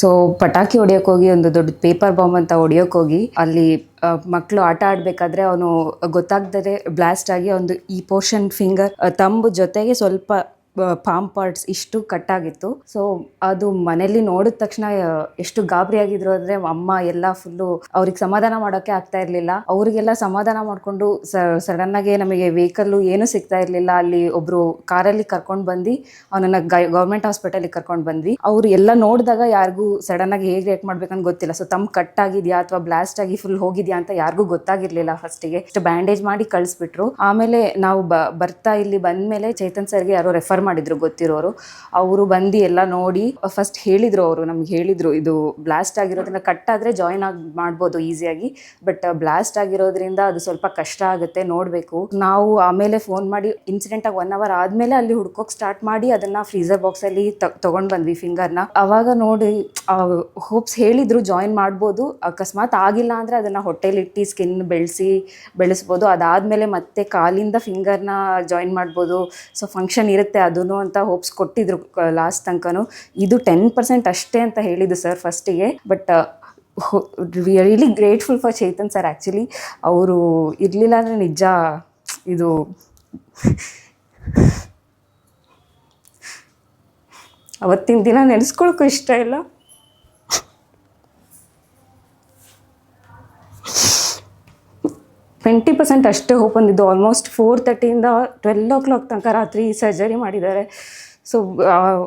So ಪಟಾಕಿ ಹೊಡಿಯೋಕೆ ಹೋಗಿ ಒಂದು ದೊಡ್ಡ ಪೇಪರ್ ಬಾಂಬ್ ಅಂತ ಹೊಡಿಯೋಕೆ ಹೋಗಿ ಅಲ್ಲಿ ಮಕ್ಕಳು ಆಟ ಆಡಬೇಕಾದ್ರೆ ಅವನು ಗೊತ್ತಾಗ್ದೇ ಬ್ಲಾಸ್ಟ್ ಆಗಿ ಒಂದು ಈ ಪೋರ್ಷನ್ ಫಿಂಗರ್ ತಂಬು ಜೊತೆಗೆ ಸ್ವಲ್ಪ ಪಾಮ್ ಪಾರ್ಟ್ಸ್ ಇಷ್ಟು ಕಟ್ಟಾಗಿತ್ತು. ಸೊ ಅದು ಮನೇಲಿ ನೋಡಿದ ತಕ್ಷಣ ಎಷ್ಟು ಗಾಬರಿ ಆಗಿದ್ರು ಅಂದರೆ ಅಮ್ಮ ಎಲ್ಲ ಫುಲ್ಲು ಅವ್ರಿಗೆ ಸಮಾಧಾನ ಮಾಡೋಕ್ಕೆ ಆಗ್ತಾ ಇರಲಿಲ್ಲ. ಅವರಿಗೆಲ್ಲ ಸಮಾಧಾನ ಮಾಡಿಕೊಂಡು ಸಡನ್ನಾಗಿ ನಮಗೆ ವೆಹಿಕಲ್ಲು ಏನೂ ಸಿಗ್ತಾ ಇರಲಿಲ್ಲ. ಅಲ್ಲಿ ಒಬ್ಬರು ಕಾರಲ್ಲಿ ಕರ್ಕೊಂಡು ಬಂದು ಅವನನ್ನು ಗೌರ್ಮೆಂಟ್ ಹಾಸ್ಪಿಟಲಿಗೆ ಕರ್ಕೊಂಡು ಬಂದ್ವಿ. ಅವರು ಎಲ್ಲ ನೋಡಿದಾಗ ಯಾರಿಗೂ ಸಡನ್ನಾಗಿ ಹೇಗೆ ರಿಯಾಕ್ಟ್ ಮಾಡ್ಬೇಕಂತ ಗೊತ್ತಿಲ್ಲ. ಸೊ ತಮ್ಮ ಕಟ್ ಆಗಿದೆಯಾ ಅಥವಾ ಬ್ಲಾಸ್ಟ್ ಆಗಿ ಫುಲ್ ಹೋಗಿದೆಯಾ ಅಂತ ಯಾರಿಗೂ ಗೊತ್ತಾಗಿರಲಿಲ್ಲ. ಫಸ್ಟಿಗೆ ಇಷ್ಟು ಬ್ಯಾಂಡೇಜ್ ಮಾಡಿ ಕಳಿಸ್ಬಿಟ್ರು. ಆಮೇಲೆ ನಾವು ಬರ್ತಾ ಇಲ್ಲಿ ಬಂದಮೇಲೆ ಚೇತನ್ ಸರ್ಗೆ ಯಾರೋ ರೆಫರ್ ಮಾಡಿದ್ರು ಗೊತ್ತಿರೋರು. ಅವರು ಬಂದು ಎಲ್ಲ ನೋಡಿ ಫಸ್ಟ್ ಹೇಳಿದ್ರು. ಅವರು ನಮ್ಗೆ ಹೇಳಿದ್ರು ಇದು ಬ್ಲಾಸ್ಟ್ ಆಗಿರೋದ್ರಿಂದ ಕಟ್ ಆದರೆ ಜಾಯಿನ್ ಮಾಡ್ಬೋದು ಈಸಿಯಾಗಿ, ಬಟ್ ಬ್ಲಾಸ್ಟ್ ಆಗಿರೋದ್ರಿಂದ ಅದು ಸ್ವಲ್ಪ ಕಷ್ಟ ಆಗುತ್ತೆ, ನೋಡಬೇಕು. ನಾವು ಆಮೇಲೆ ಫೋನ್ ಮಾಡಿ ಇನ್ಸಿಡೆಂಟ್ ಆಗಿ 1 hour ಆದಮೇಲೆ ಅಲ್ಲಿ ಹುಡ್ಕೋಕೆ ಸ್ಟಾರ್ಟ್ ಮಾಡಿ ಅದನ್ನ ಫ್ರೀಸರ್ ಬಾಕ್ಸಲ್ಲಿ ತೊಗೊಂಡು ಬಂದ್ವಿ ಫಿಂಗರ್ನ. ಅವಾಗ ನೋಡಿ ಹೋಪ್ಸ್ ಹೇಳಿದ್ರು ಜಾಯಿನ್ ಮಾಡ್ಬೋದು, ಅಕಸ್ಮಾತ್ ಆಗಿಲ್ಲ ಅಂದರೆ ಅದನ್ನು ಹೊಟ್ಟೆಲಿಟ್ಟು ಸ್ಕಿನ್ ಬೆಳೆಸ್ಬೋದು. ಅದಾದಮೇಲೆ ಮತ್ತೆ ಕಾಲಿಂದ ಫಿಂಗರ್ನ ಜಾಯಿನ್ ಮಾಡ್ಬೋದು. ಸೊ ಫಂಕ್ಷನ್ ಇರುತ್ತೆ ಅದೂ ಅಂತ ಹೋಪ್ಸ್ ಕೊಟ್ಟಿದ್ರು ಲಾಸ್ಟ್ ತನಕನೂ. ಇದು 10% ಅಷ್ಟೇ ಅಂತ ಹೇಳಿದ್ದು ಸರ್ ಫಸ್ಟಿಗೆ. But really grateful for Chetan sir. Actually ಅವರು ಇರಲಿಲ್ಲ ಅಂದರೆ ನಿಜ ಇದು ಅವತ್ತಿನ ದಿನ ನೆನೆಸ್ಕೊಳಕ್ಕೂ ಇಷ್ಟ ಇಲ್ಲ. 20% ಅಷ್ಟೇ ಹೋಪ್ ಬಂದಿದ್ದು. ಆಲ್ಮೋಸ್ಟ್ 4:30 12 o'clock ತನಕ ರಾತ್ರಿ ಸರ್ಜರಿ ಮಾಡಿದ್ದಾರೆ. ಸೊ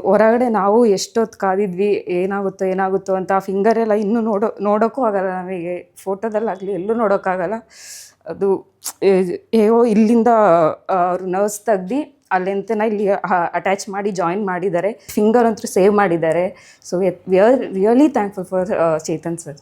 ಹೊರಗಡೆ ನಾವು ಎಷ್ಟೊತ್ತು ಕಾದಿದ್ವಿ ಏನಾಗುತ್ತೋ ಅಂತ. ಆ ಫಿಂಗರೆಲ್ಲ ಇನ್ನೂ ನೋಡೋಕ್ಕೂ ಆಗಲ್ಲ ನಮಗೆ, ಫೋಟೋದಲ್ಲಾಗಲಿ ಎಲ್ಲೂ ನೋಡೋಕ್ಕಾಗಲ್ಲ. ಅದು ಇಲ್ಲಿಂದ ಅವರು ನರ್ವ್ಸ್ ತೆಗ್ದು ಅಲ್ಲಿಂತನ ಇಲ್ಲಿ ಅಟ್ಯಾಚ್ ಮಾಡಿ ಜಾಯಿನ್ ಮಾಡಿದ್ದಾರೆ. ಫಿಂಗರ್ ಅಂತೂ ಸೇವ್ ಮಾಡಿದ್ದಾರೆ. So we are really thankful for Chetan sir.